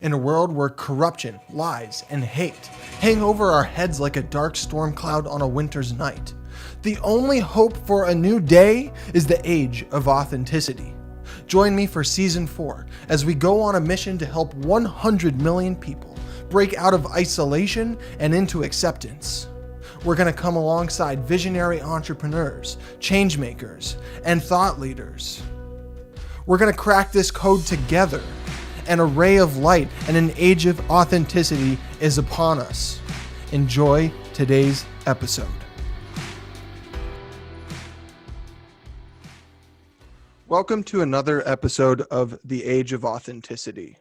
In a world where corruption, lies, and hate hang over our heads like a dark storm cloud on a winter's night, the only hope for a new day is the age of authenticity. Join me for Season 4 as we go on a mission to help 100 million people break out of isolation and into acceptance. We're going to come alongside visionary entrepreneurs, change makers, and thought leaders. We're going to crack this code together. An array of light and an age of authenticity is upon us. Enjoy today's episode. Welcome to another episode of The Age of Authenticity.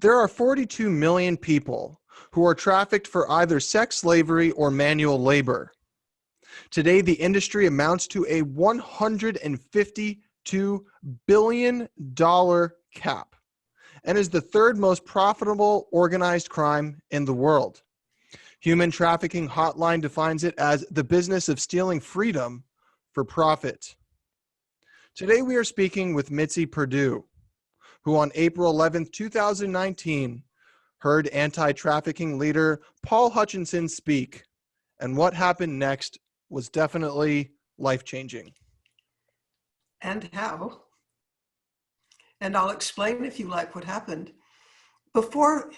There are 42 million people who are trafficked for either sex slavery or manual labor. Today, the industry amounts to a $152 billion cap and is the third most profitable organized crime in the world. Human Trafficking Hotline defines it as the business of stealing freedom for profit. Today we are speaking with Mitzi Perdue, who on April 11, 2019, heard anti-trafficking leader Paul Hutchinson speak, and what happened next was definitely life-changing. And how? And I'll explain, if you like, what happened. Before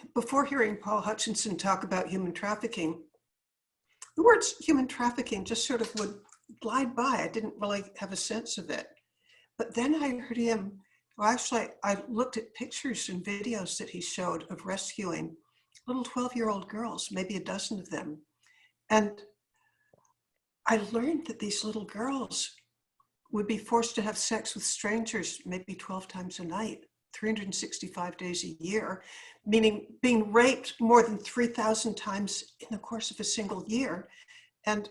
hearing Paul Hutchinson talk about human trafficking, the words human trafficking just sort of would glide by. I didn't really have a sense of it. But then I heard him, I looked at pictures and videos that he showed of rescuing little 12-year-old girls, maybe a dozen of them. And I learned that these little girls would be forced to have sex with strangers maybe 12 times a night, 365 days a year, meaning being raped more than 3,000 times in the course of a single year. And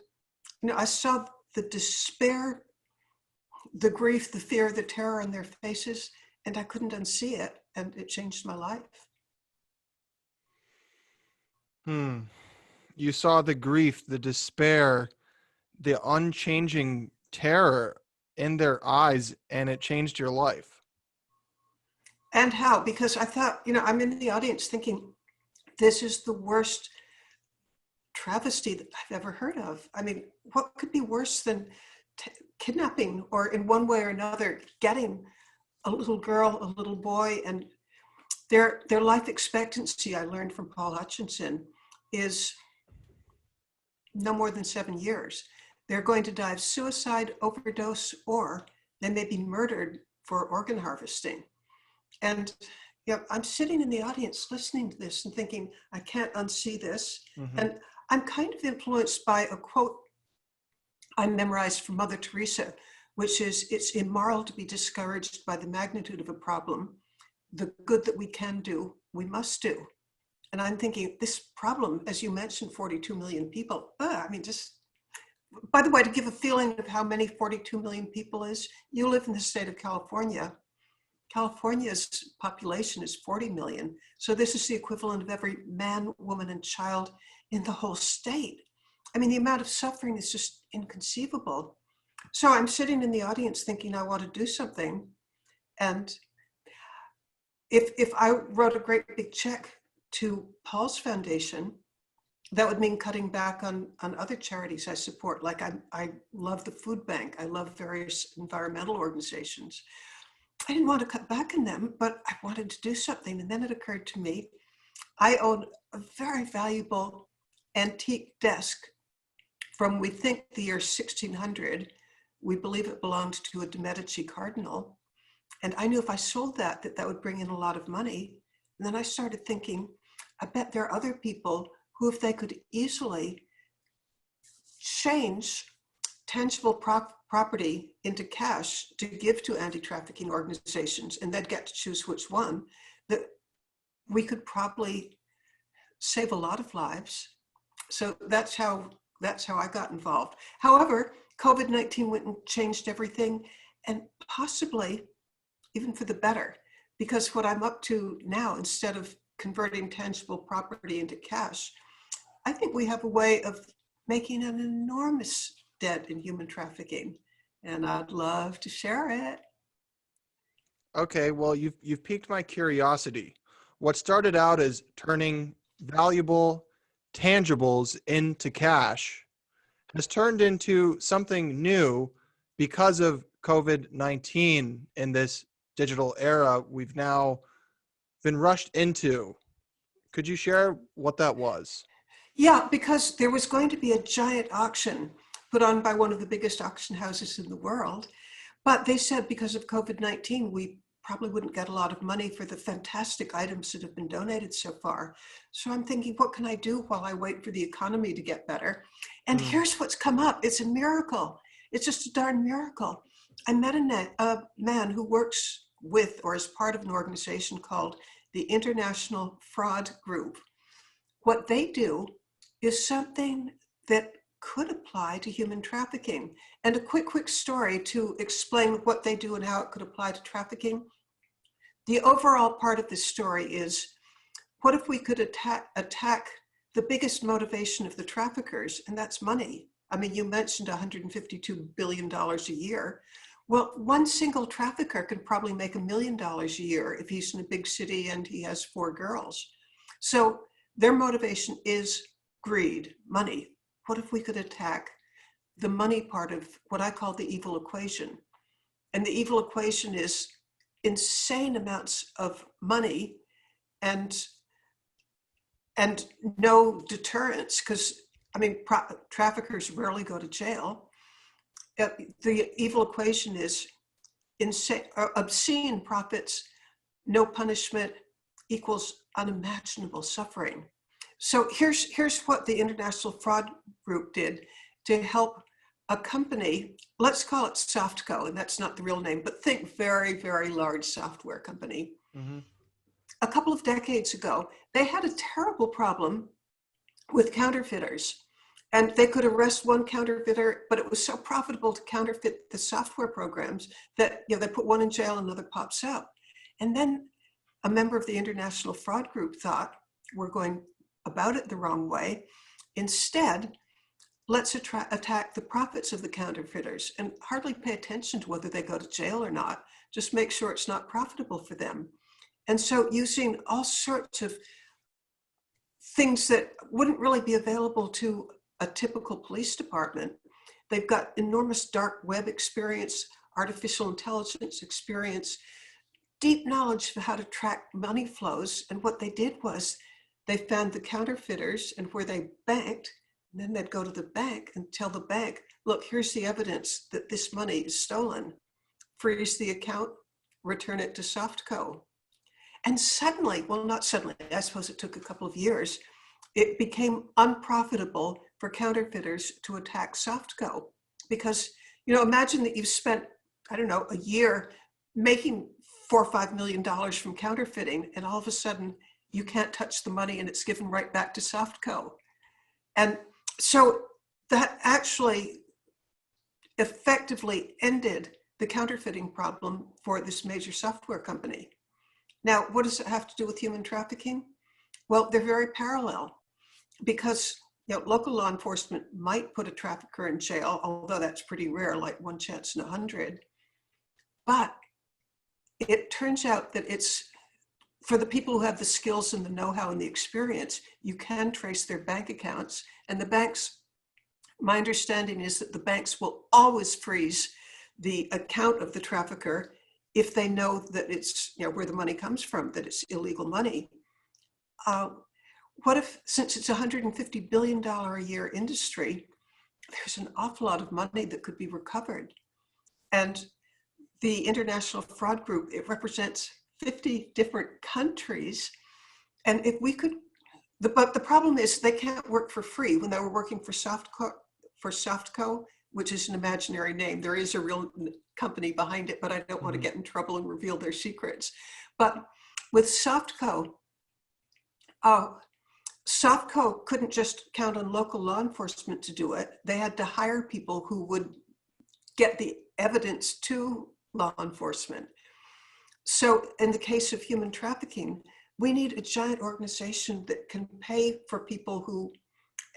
I saw the despair, the grief, the fear, the terror on their faces, and I couldn't unsee it, and it changed my life. You saw the grief, the despair, the unchanging terror in their eyes, and it changed your life. And how? Because I thought, I'm in the audience thinking, this is the worst travesty that I've ever heard of. I mean, what could be worse than kidnapping, or in one way or another, getting a little girl, a little boy, and their life expectancy, I learned from Paul Hutchinson, is no more than 7 years. They're going to die of suicide, overdose, or they may be murdered for organ harvesting. And I'm sitting in the audience listening to this and thinking, I can't unsee this. Mm-hmm. And I'm kind of influenced by a quote I memorized from Mother Teresa, which is, it's immoral to be discouraged by the magnitude of a problem. The good that we can do, we must do. And I'm thinking, this problem, as you mentioned, 42 million people, by the way, to give a feeling of how many 42 million people is, you live in the state of California. California's population is 40 million. So this is the equivalent of every man, woman, and child in the whole state. I mean, the amount of suffering is just inconceivable. So I'm sitting in the audience thinking, I want to do something. And if I wrote a great big check to Paul's foundation, that would mean cutting back on other charities I support. Like I love the food bank. I love various environmental organizations. I didn't want to cut back on them, but I wanted to do something. And then it occurred to me, I own a very valuable antique desk from, we think, the year 1600. We believe it belonged to a de Medici cardinal. And I knew if I sold that would bring in a lot of money. And then I started thinking, I bet there are other people who, if they could easily change tangible property into cash to give to anti-trafficking organizations, and they'd get to choose which one, that we could probably save a lot of lives. So that's how I got involved. However, COVID-19 went and changed everything, and possibly even for the better, because what I'm up to now, instead of converting tangible property into cash, I think we have a way of making an enormous dent in human trafficking, and I'd love to share it. Okay, well, you've piqued my curiosity. what started out as turning valuable tangibles into cash has turned into something new because of COVID-19 in this digital era we've now been rushed into. Could you share what that was? Yeah, because there was going to be a giant auction put on by one of the biggest auction houses in the world. But they said because of COVID-19, we probably wouldn't get a lot of money for the fantastic items that have been donated so far. So I'm thinking, what can I do while I wait for the economy to get better? And here's what's come up. It's a miracle. It's just a darn miracle. I met a man who works with or is part of an organization called the International Fraud Group. What they do is something that could apply to human trafficking. And a quick story to explain what they do and how it could apply to trafficking. The overall part of this story is, what if we could attack the biggest motivation of the traffickers, and that's money? I mean, you mentioned $152 billion a year. Well, one single trafficker can probably make $1 million a year if he's in a big city and he has 4 girls. So their motivation is greed, money. What if we could attack the money part of what I call the evil equation? And the evil equation is insane amounts of money and no deterrence, because I mean, traffickers rarely go to jail. The evil equation is insane, obscene profits, no punishment equals unimaginable suffering. So here's what the International Fraud Group did to help a company, let's call it Softco, and that's not the real name, but think very, very large software company. Mm-hmm. A couple of decades ago, they had a terrible problem with counterfeiters. And they could arrest one counterfeiter, but it was so profitable to counterfeit the software programs that they put one in jail, another pops out. And then a member of the International Fraud Group thought, we're going about it the wrong way. Instead, let's attack the profits of the counterfeiters and hardly pay attention to whether they go to jail or not. Just make sure it's not profitable for them. And so using all sorts of things that wouldn't really be available to a typical police department. They've got enormous dark web experience, artificial intelligence experience, deep knowledge of how to track money flows. And what they did was they found the counterfeiters and where they banked, and then they'd go to the bank and tell the bank, look, here's the evidence that this money is stolen. Freeze the account, return it to Softco. And suddenly, well, not suddenly, I suppose it took a couple of years, it became unprofitable for counterfeiters to attack Softco. Because, imagine that you've spent, I don't know, a year making $4 or $5 million from counterfeiting, and all of a sudden you can't touch the money and it's given right back to Softco. And so that actually effectively ended the counterfeiting problem for this major software company. Now, what does it have to do with human trafficking? Well, they're very parallel, because local law enforcement might put a trafficker in jail, although that's pretty rare, like 1 chance in 100. But it turns out that it's for the people who have the skills and the know-how and the experience, you can trace their bank accounts. And the banks, my understanding is that the banks will always freeze the account of the trafficker if they know that it's where the money comes from, that it's illegal money. What if, since it's a $150 billion a year industry, there's an awful lot of money that could be recovered? And the International Fraud Group, it represents 50 different countries. And if we could, but the problem is they can't work for free. When they were working for Softco, which is an imaginary name, there is a real company behind it, but I don't want to get in trouble and reveal their secrets. But with Softco, Softco couldn't just count on local law enforcement to do it. They had to hire people who would get the evidence to law enforcement. So in the case of human trafficking, we need a giant organization that can pay for people who,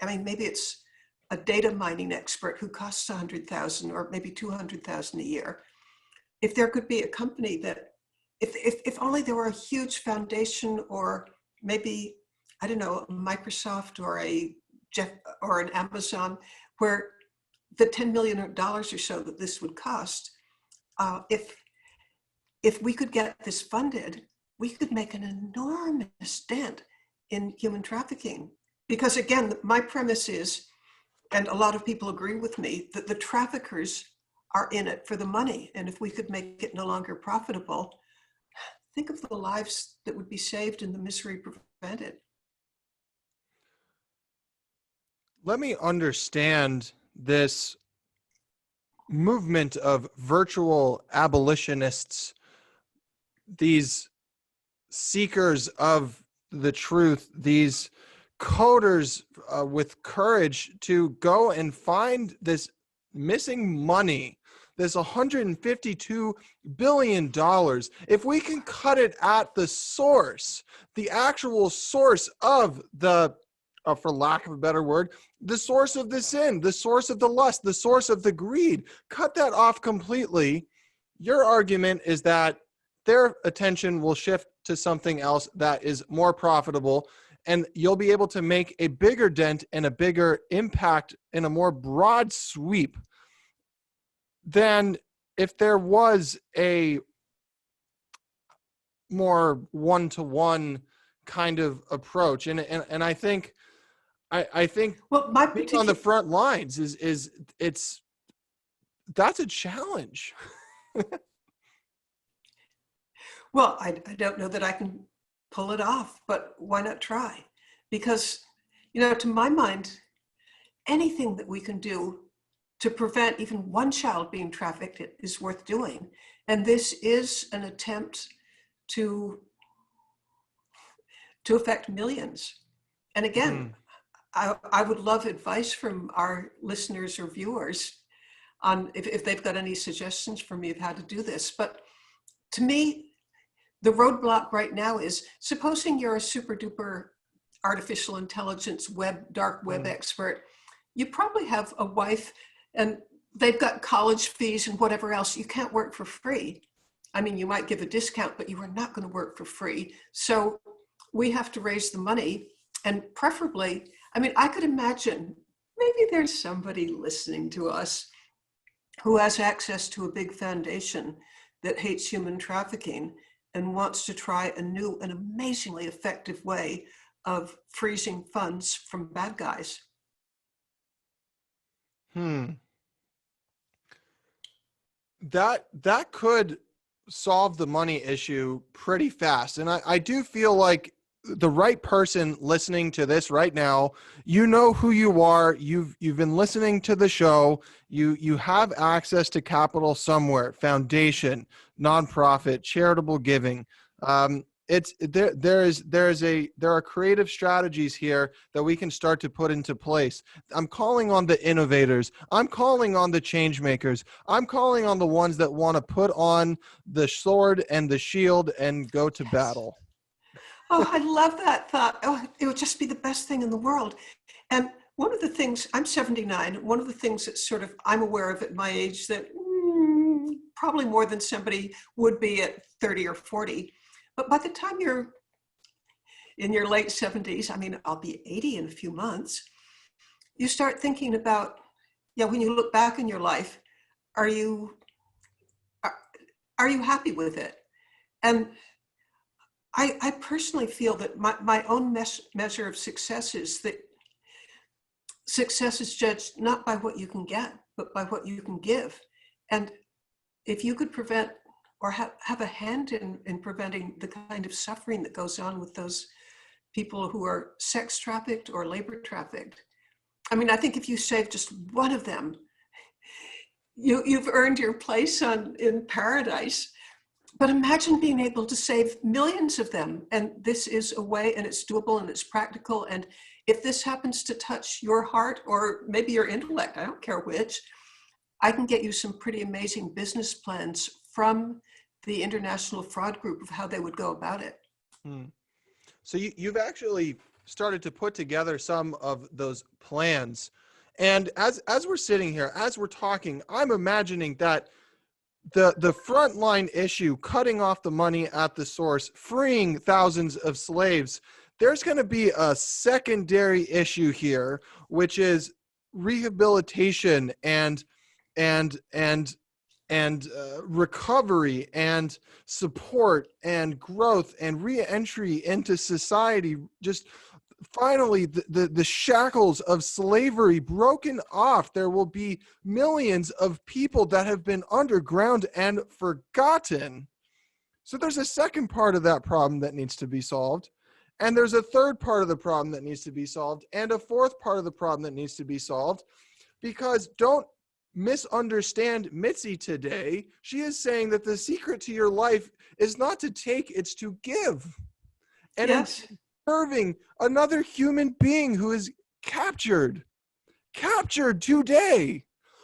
maybe it's a data mining expert who costs $100,000 or maybe $200,000 a year. If there could be a company that if only there were a huge foundation, or maybe, I don't know, Microsoft or a Jeff or an Amazon, where the $10 million or so that this would cost, if we could get this funded, we could make an enormous dent in human trafficking. Because again, my premise is, and a lot of people agree with me, that the traffickers are in it for the money. And if we could make it no longer profitable, think of the lives that would be saved and the misery prevented. Let me understand this movement of virtual abolitionists, these seekers of the truth, these coders with courage to go and find this missing money, this $152 billion. If we can cut it at the source, the actual source of the, for lack of a better word, the source of the sin, the source of the lust, the source of the greed, cut that off completely. Your argument is that their attention will shift to something else that is more profitable, and you'll be able to make a bigger dent and a bigger impact in a more broad sweep than if there was a more one-to-one kind of approach. And I think Well, my being on the front lines that's a challenge. Well, I don't know that I can pull it off, but why not try? Because, to my mind, anything that we can do to prevent even one child being trafficked is worth doing. And this is an attempt to affect millions. And again, I would love advice from our listeners or viewers on if they've got any suggestions for me of how to do this. But to me, the roadblock right now is, supposing you're a super duper artificial intelligence dark web expert, you probably have a wife and they've got college fees and whatever else. You can't work for free. I mean, you might give a discount, but you are not going to work for free. So we have to raise the money, and preferably, I mean, I could imagine maybe there's somebody listening to us who has access to a big foundation that hates human trafficking and wants to try a new and amazingly effective way of freezing funds from bad guys. That could solve the money issue pretty fast. And I do feel like the right person listening to this right now, you know who you are. You've been listening to the show. You have access to capital somewhere: foundation, nonprofit, charitable giving. There are creative strategies here that we can start to put into place. I'm calling on the innovators. I'm calling on the change makers. I'm calling on the ones that want to put on the sword and the shield and go to battle. Oh, I love that thought. Oh, it would just be the best thing in the world. And one of the things, I'm 79, one of the things that sort of I'm aware of at my age that probably more than somebody would be at 30 or 40. But by the time you're in your late 70s, I mean, I'll be 80 in a few months, you start thinking about, when you look back in your life, are you happy with it? And I personally feel that my own measure of success is that success is judged not by what you can get, but by what you can give. And if you could prevent or have a hand in preventing the kind of suffering that goes on with those people who are sex trafficked or labor trafficked, I mean, I think if you save just one of them, you've earned your place in paradise. But imagine being able to save millions of them. And this is a way, and it's doable, and it's practical. And if this happens to touch your heart or maybe your intellect, I don't care which, I can get you some pretty amazing business plans from the International Fraud Group of how they would go about it. So you've actually started to put together some of those plans. And as we're sitting here, as we're talking, I'm imagining that the frontline issue, cutting off the money at the source, freeing thousands of slaves, there's going to be a secondary issue here, which is rehabilitation and and and recovery and support and growth and re-entry into society. Just finally the shackles of slavery broken off. There will be millions of people that have been underground and forgotten. So there's a second part of that problem that needs to be solved, and there's a third part of the problem that needs to be solved, and a fourth part of the problem that needs to be solved. Because don't misunderstand Mitzi today. She is saying that the secret to your life is not to take, it's to give. And Yes. in serving another human being who is captured today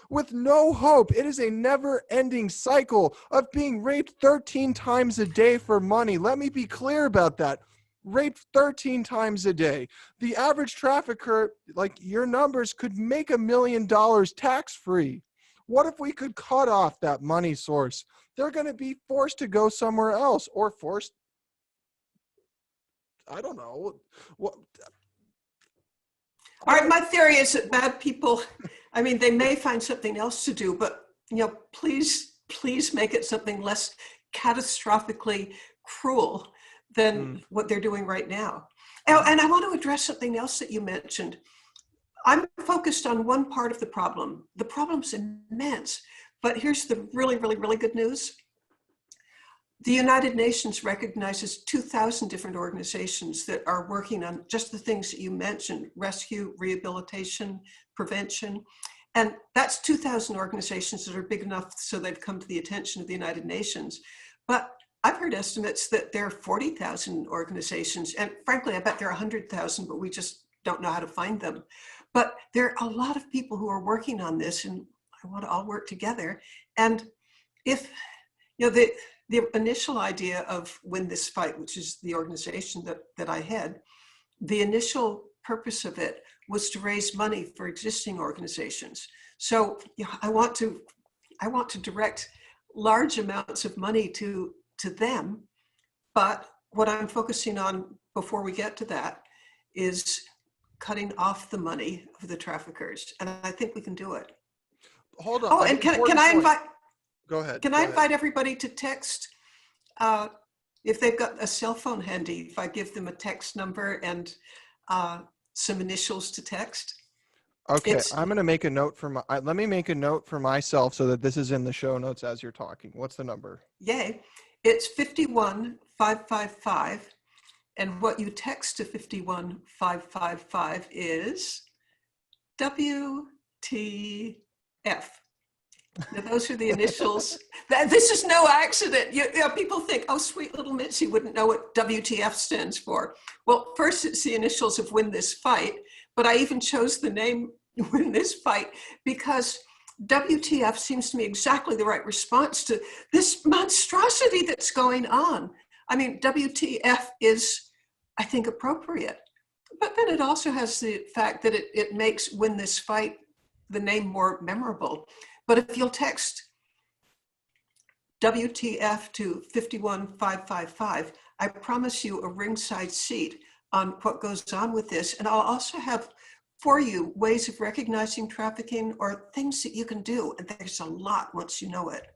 with no hope. It is a never-ending cycle of being raped 13 times a day for money. Let me be clear about that. Raped 13 times a day. The average trafficker, like your numbers, could make $1 million tax-free. What if we could cut off that money source? They're going to be forced to go somewhere else, or forced, I don't know. What? All right, my theory is that bad people, I mean, they may find something else to do, but please make it something less catastrophically cruel than what they're doing right now. And I want to address something else that you mentioned. I'm focused on one part of the problem. The problem's immense, but here's the really, really, really good news. The United Nations recognizes 2,000 different organizations that are working on just the things that you mentioned: rescue, rehabilitation, prevention. And that's 2,000 organizations that are big enough so they've come to the attention of the United Nations. But I've heard estimates that there are 40,000 organizations, and frankly, I bet there are 100,000, but we just don't know how to find them. But there are a lot of people who are working on this, and I want to all work together. And if, the initial idea of Win This Fight, which is the organization that I head, the initial purpose of it was to raise money for existing organizations. So I want to direct large amounts of money to them, but what I'm focusing on before we get to that is cutting off the money of the traffickers, and I think we can do it. Hold on. Oh, and can I invite? Go ahead. Can I invite everybody to text if they've got a cell phone handy? If I give them a text number and some initials to text. Okay, I'm going to make a note for let me make a note for myself so that this is in the show notes as you're talking. What's the number? Yay. It's 51555. And what you text to 51555 is WTF. Now, those are the initials. This is no accident. People think, oh, sweet little Mitzi wouldn't know what WTF stands for. Well, first it's the initials of Win This Fight, but I even chose the name Win This Fight because WTF seems to me exactly the right response to this monstrosity that's going on. I mean, WTF is, I think, appropriate. But then it also has the fact that it makes Win This Fight, the name, more memorable. But if you'll text WTF to 51555, I promise you a ringside seat on what goes on with this. And I'll also have for you ways of recognizing trafficking or things that you can do. And there's a lot once you know it.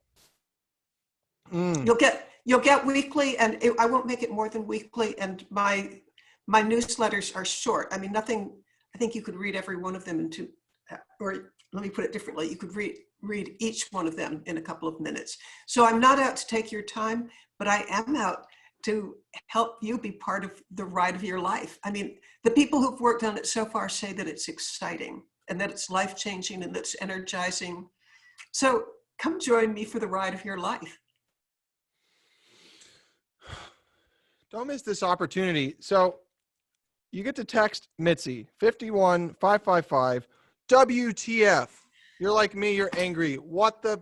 You'll get weekly, and I won't make it more than weekly. And my newsletters are short. I mean, nothing. I think you could read every one of them or let me put it differently. You could read each one of them in a couple of minutes. So I'm not out to take your time, but I am out to help you be part of the ride of your life. I mean, the people who've worked on it so far say that it's exciting and that it's life-changing and that's energizing. So come join me for the ride of your life. Don't miss this opportunity. So you get to text Mitzi 51555 WTF. You're like me, you're angry. What the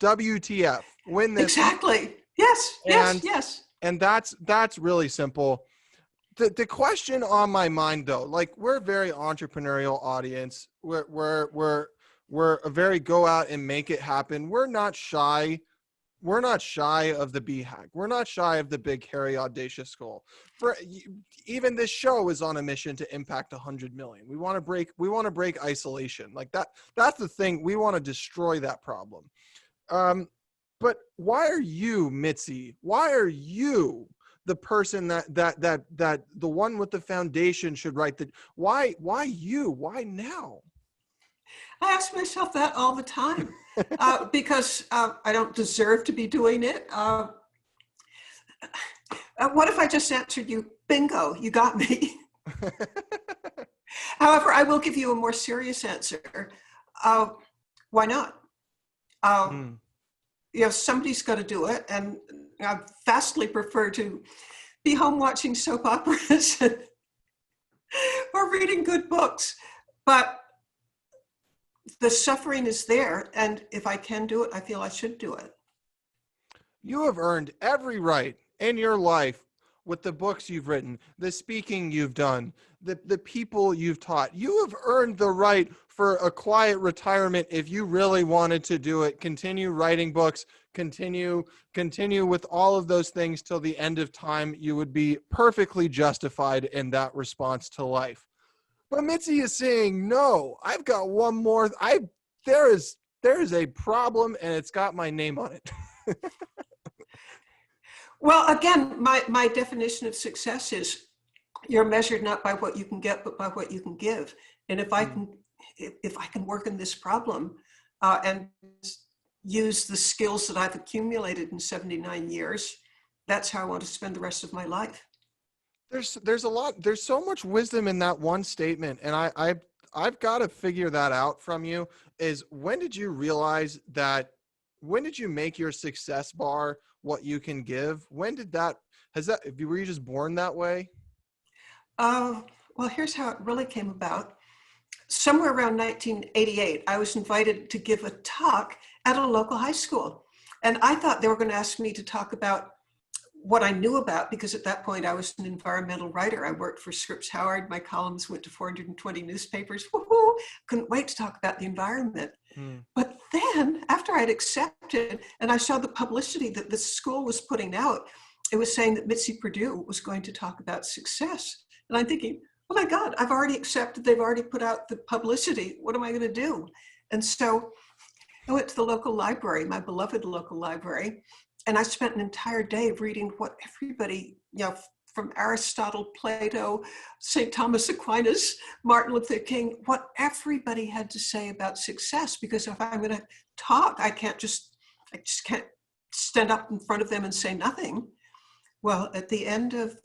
WTF? Win this. Exactly. Yes. And that's really simple. The question on my mind though, like we're a very entrepreneurial audience. We're a very go out and make it happen. We're not shy we're not shy of the BHAG. We're not shy of the big, hairy, audacious goal. Even this show is on a mission to impact 100 million. We want to break isolation. Like that's the thing. We want to destroy that problem. But why are you, Mitzi? Why are you the person that the one with the foundation should write the, why you? Why now? I ask myself that all the time because I don't deserve to be doing it. What if I just answered you, bingo, you got me? However, I will give you a more serious answer. Why not? Somebody's got to do it. And I vastly prefer to be home watching soap operas or reading good books. But the suffering is there, and if I can do it, I feel I should do it. You have earned every right in your life with the books you've written, the speaking you've done, the people you've taught. You have earned the right for a quiet retirement if you really wanted to do it. Continue writing books, continue with all of those things till the end of time. You would be perfectly justified in that response to life. But Mitzi is saying, no, I've got one more. There is a problem, and it's got my name on it. Well, again, my definition of success is you're measured not by what you can get, but by what you can give. And if I can work in this problem and use the skills that I've accumulated in 79 years, that's how I want to spend the rest of my life. There's so much wisdom in that one statement. And I've got to figure that out from you is when did you realize that, when did you make your success bar what you can give? When did that, were you just born that way? Well, here's how it really came about. Somewhere around 1988, I was invited to give a talk at a local high school. And I thought they were going to ask me to talk about what I knew about, because at that point I was an environmental writer. I worked for Scripps Howard. My columns went to 420 newspapers. Woohoo! Couldn't wait to talk about the environment. But then after I'd accepted and I saw the publicity that the school was putting out, it was saying that Mitzi Perdue was going to talk about success. And I'm thinking, oh my God, I've already accepted. They've already put out the publicity. What am I going to do? And so I went to the local library, my beloved local library, and I spent an entire day reading what everybody, from Aristotle, Plato, St. Thomas Aquinas, Martin Luther King, what everybody had to say about success. Because if I'm going to talk, I just can't stand up in front of them and say nothing. Well, at the end of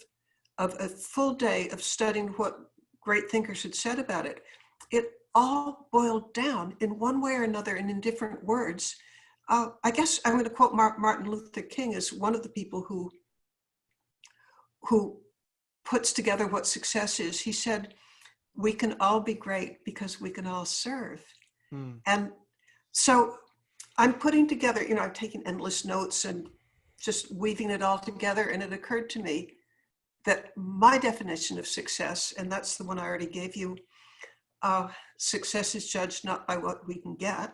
a full day of studying what great thinkers had said about it, it all boiled down in one way or another and in different words. I guess I'm going to quote Martin Luther King as one of the people who puts together what success is. He said, we can all be great because we can all serve. And so I'm putting together, I've taken endless notes and just weaving it all together. And it occurred to me that my definition of success, and that's the one I already gave you, success is judged not by what we can get,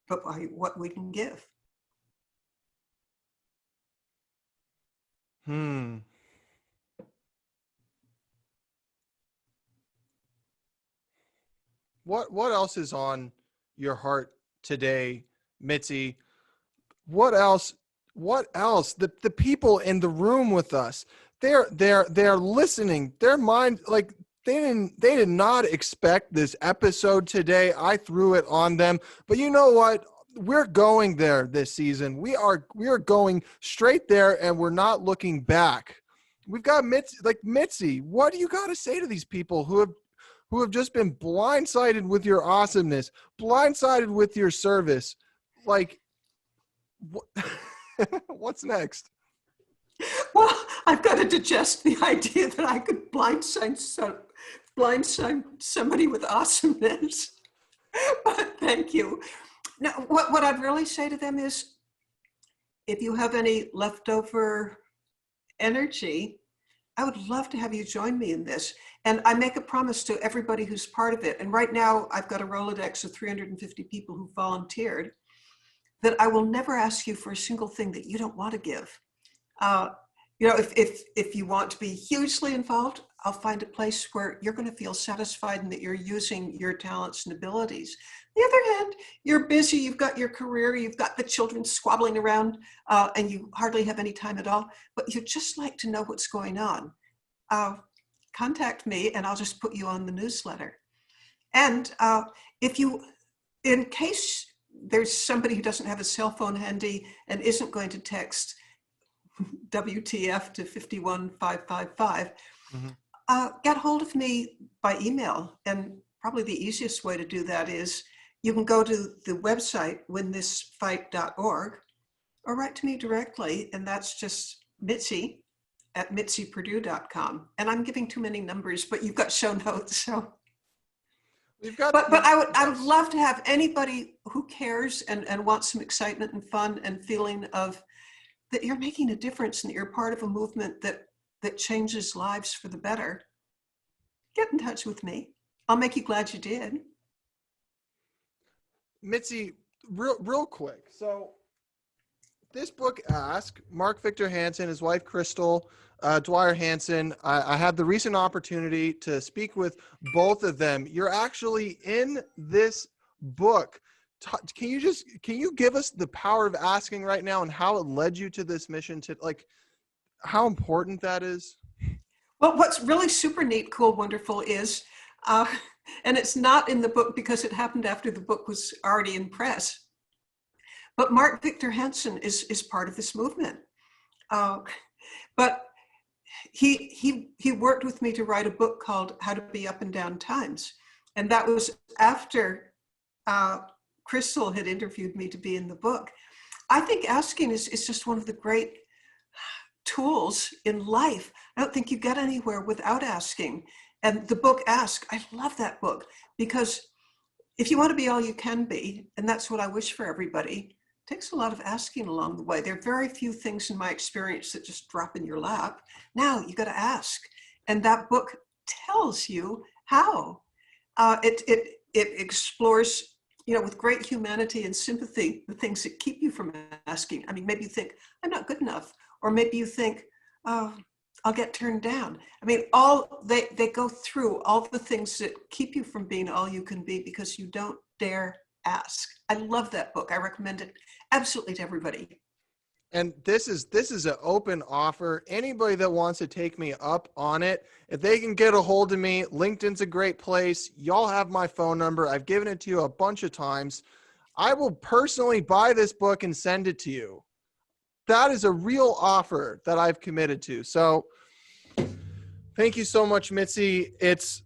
but by what we can give. What else is on your heart today, Mitzi? What else? The people in the room with us, they're listening. Their mind, like they did not expect this episode today. I threw it on them, but you know what? We're going there this season. We are going straight there, and we're not looking back. We've got Mitzi. What do you got to say to these people who have just been blindsided with your awesomeness, blindsided with your service? Like, what's next? Well, I've got to digest the idea that I could blindside somebody with awesomeness. But thank you. Now, what I'd really say to them is, if you have any leftover energy, I would love to have you join me in this. And I make a promise to everybody who's part of it. And right now, I've got a Rolodex of 350 people who volunteered. that I will never ask you for a single thing that you don't want to give. If you want to be hugely involved, I'll find a place where you're going to feel satisfied and that you're using your talents and abilities. On the other hand, you're busy, you've got your career, you've got the children squabbling around, and you hardly have any time at all, but you just like to know what's going on. Contact me and I'll just put you on the newsletter. And in case there's somebody who doesn't have a cell phone handy and isn't going to text WTF to 51555, get hold of me by email. And probably the easiest way to do that is you can go to the website winthisfight.org or write to me directly, and that's just Mitzi at MitziPerdue.com. And I'm giving too many numbers, but you've got show notes, so. But I would love to have anybody who cares and wants some excitement and fun and feeling of that you're making a difference and that you're part of a movement that changes lives for the better. Get in touch with me. I'll make you glad you did. Mitzi, real quick. So this book asks Mark Victor Hansen, his wife Crystal Dwyer Hansen. I had the recent opportunity to speak with both of them. You're actually in this book. Can you give us the power of asking right now and how it led you to this mission, to like how important that is? Well, what's really super neat, cool, wonderful is, and it's not in the book because it happened after the book was already in press, but Mark Victor Hansen is part of this movement. But he worked with me to write a book called How to Be Up and Down Times. And that was after Crystal had interviewed me to be in the book. I think asking is just one of the great tools in life. I don't think you get anywhere without asking. And the book Ask, I love that book, because if you want to be all you can be, and that's what I wish for everybody, it takes a lot of asking along the way. There are very few things in my experience that just drop in your lap. Now you got to ask. And that book tells you how. It explores, with great humanity and sympathy, the things that keep you from asking. I mean, maybe you think, I'm not good enough. Or maybe you think, oh, I'll get turned down. I mean, they go through all the things that keep you from being all you can be because you don't dare ask. I love that book. I recommend it absolutely to everybody. And this is an open offer. Anybody that wants to take me up on it, if they can get a hold of me, LinkedIn's a great place. Y'all have my phone number. I've given it to you a bunch of times. I will personally buy this book and send it to you. That is a real offer that I've committed to. So thank you so much, Mitzi. It's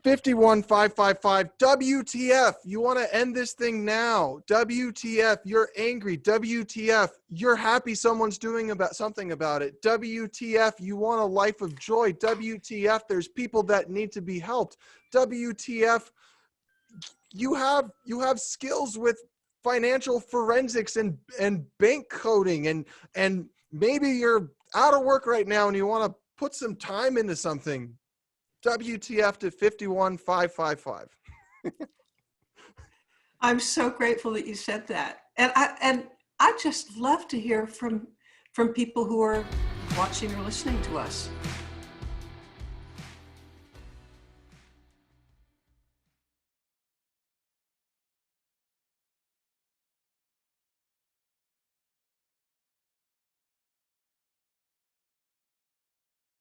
51555. WTF. You want to end this thing now. WTF. You're angry. WTF. You're happy someone's doing something about it. WTF. You want a life of joy. WTF. There's people that need to be helped. WTF. You have skills with financial forensics and bank coding, and maybe you're out of work right now and you want to put some time into something. WTF to 51555. I'm so grateful that you said that. And I just love to hear from people who are watching or listening to us.